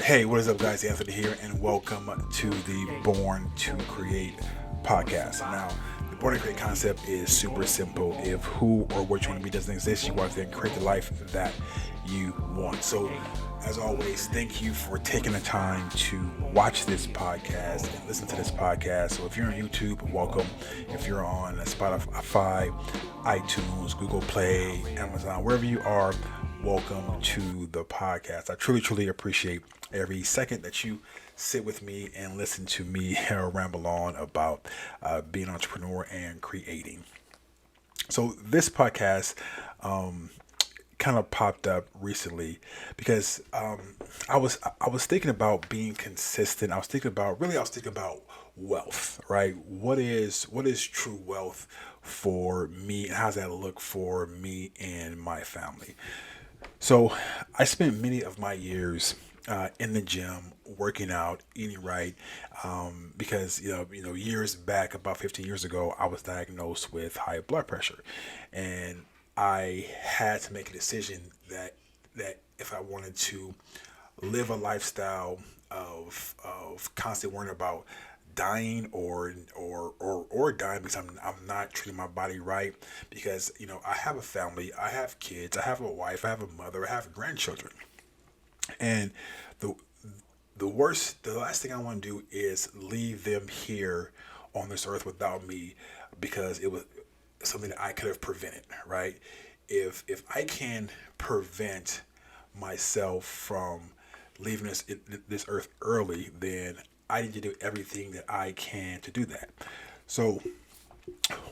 Hey, what is up, guys? Anthony here, and welcome to the Born to Create podcast. Now, the Born to Create concept is super simple. If who or what you want to be doesn't exist, you go out there and create the life that you want. So, as always, thank you for taking the time to watch this podcast and listen to this podcast. So, if you're on YouTube, welcome. If you're on Spotify, iTunes, Google Play, Amazon, wherever you are, welcome to the podcast. I truly appreciate every second that you sit with me and listen to me ramble on about being an entrepreneur and creating. So this podcast kind of popped up recently because I was thinking about being consistent. I was thinking about wealth, right? What is true wealth for me, and how does that look for me and my family? So I spent many of my years in the gym, working out, eating right, because years back, about 15 years ago, I was diagnosed with high blood pressure, and I had to make a decision that if I wanted to live a lifestyle of constantly worrying about dying or dying because I'm not treating my body right, because I have a family, I have kids, I have a wife, I have a mother, I have grandchildren, and the last thing I want to do is leave them here on this earth without me, because it was something that I could have prevented, right? If I can prevent myself from leaving this earth early, then I need to do everything that I can to do that. So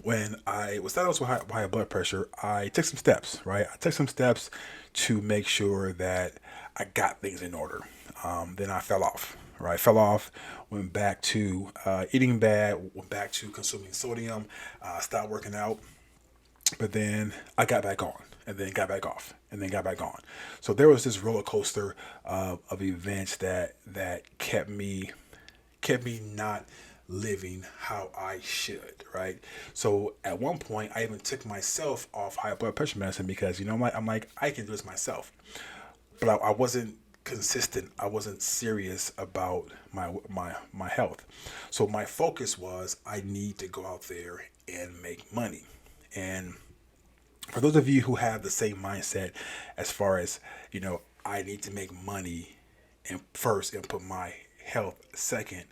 when I was diagnosed with high blood pressure, I took some steps, right? I took some steps to make sure that I got things in order. Then I fell off, right? Went back to eating bad, went back to consuming sodium, stopped working out. But then I got back on, and then got back off, and then got back on. So there was this roller coaster of events that kept me not living how I should, right? So at one point, I even took myself off high blood pressure medicine because I'm like I can do this myself, but I wasn't consistent. I wasn't serious about my health. So my focus was, I need to go out there and make money. And for those of you who have the same mindset as far as, I need to make money and first and put my health second,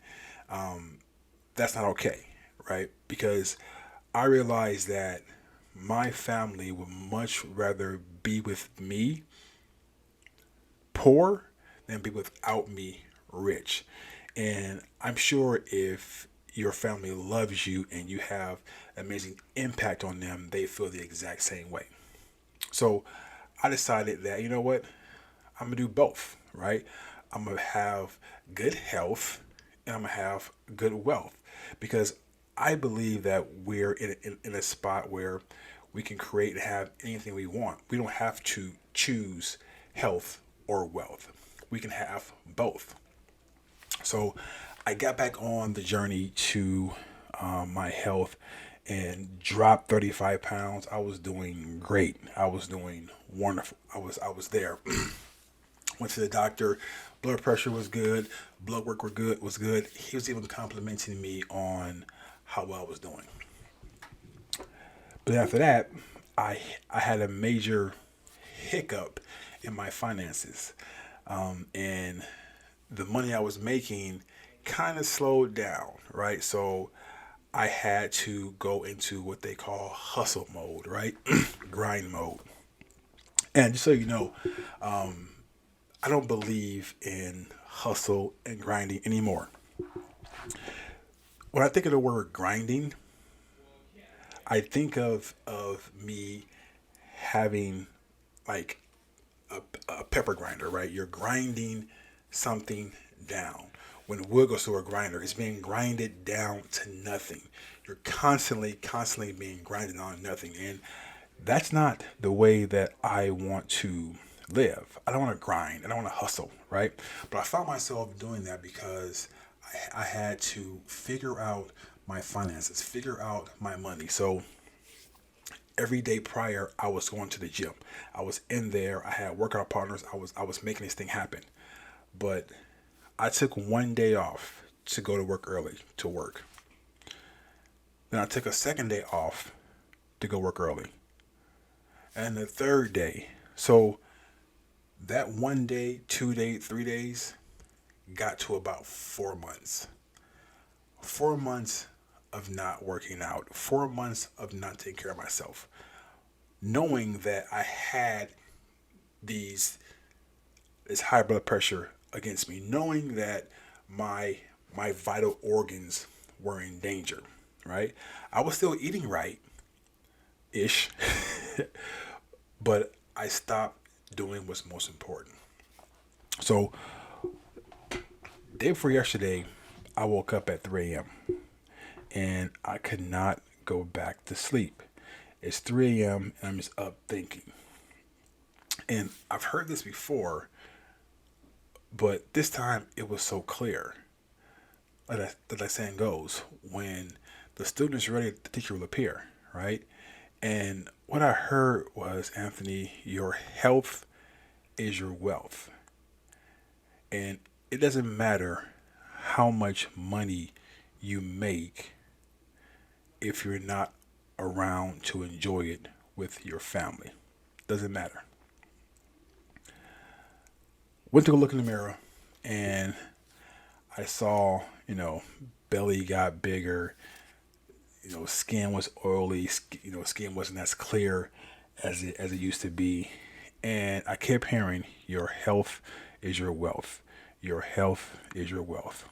that's not okay, right? Because I realized that my family would much rather be with me poor than be without me rich. And I'm sure if your family loves you and you have amazing impact on them, they feel the exact same way. So I decided that, I'm gonna do both, right? I'm gonna have good health and I'm gonna have good wealth, because I believe that we're in a spot where we can create and have anything we want. We don't have to choose health or wealth. We can have both. So I got back on the journey to my health and dropped 35 pounds. I was doing great. I was doing wonderful. I was there. Went to the doctor. Blood pressure was good. Blood work was good. He was even complimenting me on how well I was doing. But after that, I had a major hiccup in my finances, and the money I was making kind of slowed down, right? So I had to go into what they call hustle mode, right? Grind mode. And just so you know, I don't believe in hustle and grinding anymore. When I think of the word grinding, I think of me having like a pepper grinder, right? You're grinding something down. When wood goes through a grinder, it's being grinded down to nothing. You're constantly being grinded on nothing. And that's not the way that I want to live. I don't want to grind. I don't want to hustle, right? But I found myself doing that because I had to figure out my finances, figure out my money. So every day prior, I was going to the gym. I was in there. I had workout partners. I was making this thing happen. But I took one day off to go to work early to work. Then I took a second day off to go work early. And the third day. So that 1 day, 2 day, 3 days got to about 4 months. 4 months of not working out. 4 months of not taking care of myself. Knowing that I had this high blood pressure against me. Knowing that my vital organs were in danger. Right? I was still eating right ish. But I stopped doing what's most important. So, day before yesterday, I woke up at 3 a.m. and I could not go back to sleep. It's 3 a.m. and I'm just up thinking. And I've heard this before, but this time it was so clear. Like that saying goes, when the student is ready, the teacher will appear, right? And what I heard was, Anthony, your health is your wealth. And it doesn't matter how much money you make if you're not around to enjoy it with your family. Doesn't matter. Went to go look in the mirror and I saw, belly got bigger. Skin was oily. Skin wasn't as clear as it used to be. And I kept hearing, your health is your wealth. Your health is your wealth.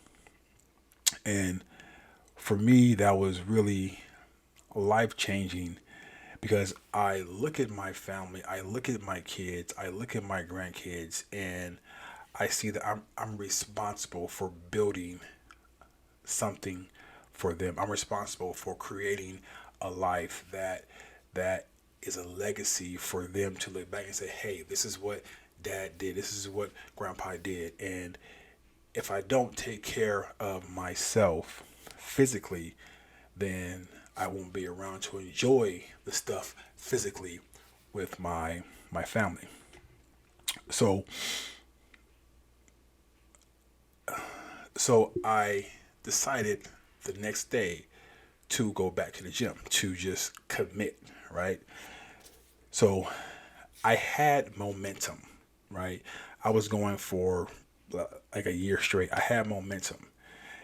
And for me, that was really life-changing because I look at my family, I look at my kids, I look at my grandkids, and I see that I'm responsible for building something for them. I'm responsible for creating a life that is a legacy for them to look back and say, hey, this is what dad did. This is what grandpa did. And if I don't take care of myself physically, then I won't be around to enjoy the stuff physically with my family. So I decided the next day to go back to the gym, to just commit, right? So I had momentum, right? I was going for like a year straight. I had momentum.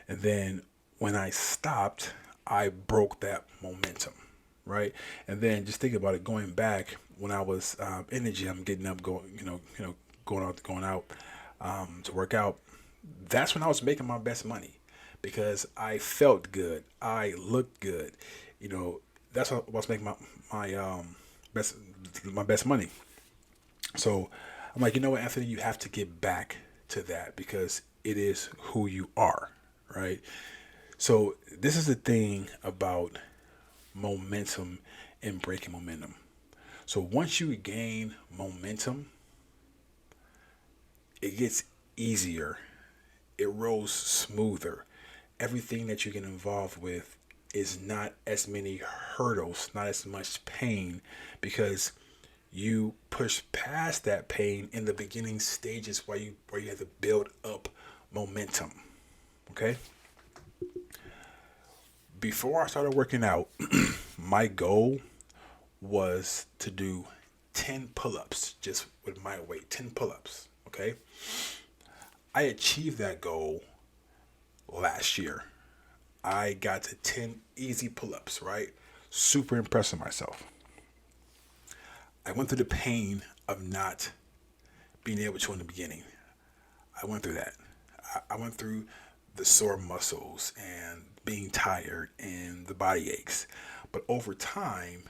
And then when I stopped, I broke that momentum, right? And then just think about it, going back when I was in the gym, getting up, going out to work out. That's when I was making my best money because I felt good. I looked good. That's what I was making my best money. So I'm like, you know what, Anthony, you have to get back to that because it is who you are, right? So this is the thing about momentum and breaking momentum. So once you gain momentum, it gets easier. It rolls smoother. Everything that you get involved with is not as many hurdles, not as much pain, because you push past that pain in the beginning stages where you have to build up momentum. Okay? Before I started working out, my goal was to do 10 pull-ups just with my weight, 10 pull-ups. Okay? I achieved that goal last year. I got to 10 easy pull-ups, right? Super impressed with myself. I went through the pain of not being able to in the beginning. I went through that. I went through the sore muscles and being tired and the body aches. But over time,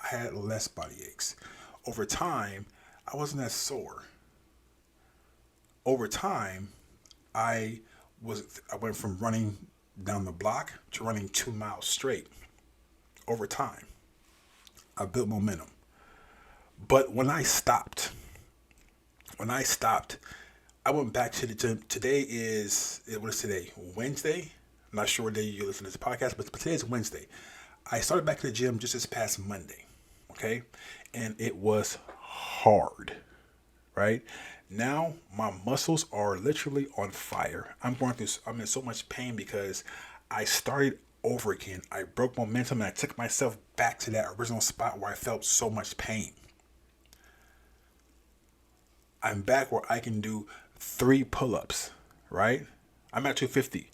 I had less body aches. Over time, I wasn't as sore. Over time, I went from running down the block to running 2 miles straight. Over time, I built momentum. But when I stopped, I went back to the gym. Today what is today? Wednesday? I'm not sure what day you listen to this podcast, but today is Wednesday. I started back to the gym just this past Monday, okay? And it was hard, right? Now my muscles are literally on fire. I'm in so much pain because I started over again. I broke momentum and I took myself back to that original spot where I felt so much pain. I'm back where I can do 3 pull-ups, right? I'm at 250.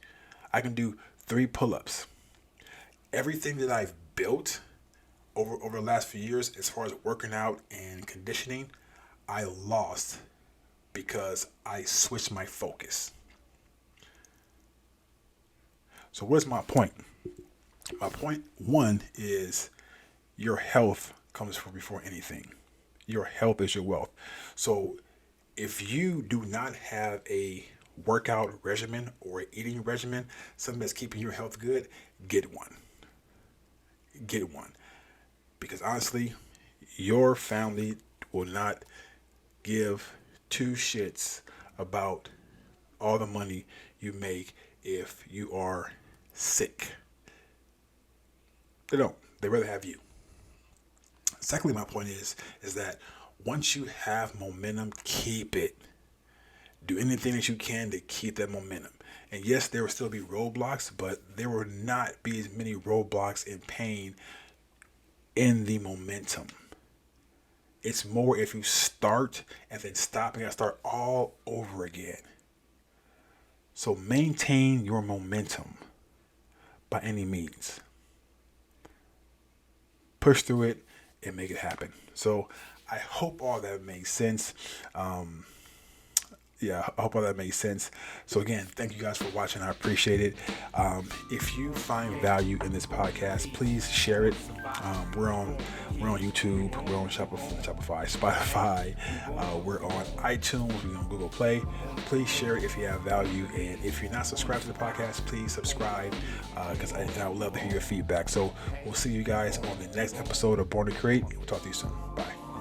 I can do 3 pull-ups. Everything that I've built over the last few years as far as working out and conditioning, I lost because I switched my focus. So what's my point? My point 1 is your health comes before anything. Your health is your wealth. So if you do not have a workout regimen or eating regimen, something that's keeping your health good, get one. Get one. Because honestly, your family will not give 2 shits about all the money you make if you are sick. They don't. They rather have you. Secondly, my point is that once you have momentum, keep it. Do anything that you can to keep that momentum. And yes, there will still be roadblocks, but there will not be as many roadblocks and pain in the momentum. It's more if you start and then stop and start all over again. So maintain your momentum by any means. Push through it and make it happen. So I hope all that makes sense. I hope all that makes sense. So again, thank you guys for watching. I appreciate it. If you find value in this podcast, please share it. We're on YouTube. We're on Shopify, Spotify. We're on iTunes. We're on Google Play. Please share it if you have value. And if you're not subscribed to the podcast, please subscribe because I would love to hear your feedback. So we'll see you guys on the next episode of Born to Create. We'll talk to you soon. Bye.